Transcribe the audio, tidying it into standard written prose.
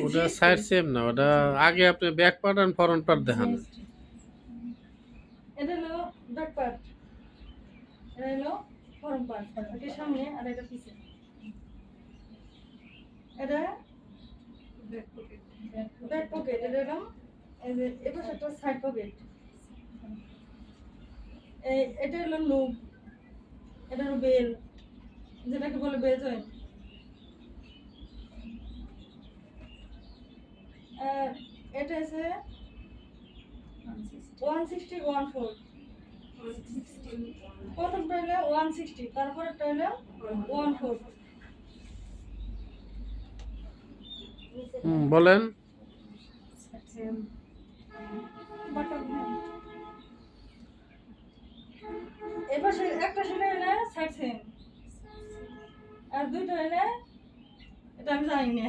ওটা side same না, ওটা আগে আপনি ব্যাক পার্ট আর ফরন্ট পার্ট দেখান। এটা হলো ব্যাক পার্ট, এটা হলো ফরম পার্ট, এটা সামনে আর এটা পিছে। এটা ব্যাক পকেট, এটা হলো এই যে এটা একটা সাইড পকেট। এই এটা হলো লুপ, এটা হলো বেল, যেটাকে বলে বেল জয়েন্ট। এটা আছে 160 14, প্রথমটা হলো 160, তারপরেরটা হলো 14। বলেন। এবার একটা সেটা হলো সাইড সেম, আর দুইটা হলো এটা আমি জানি না।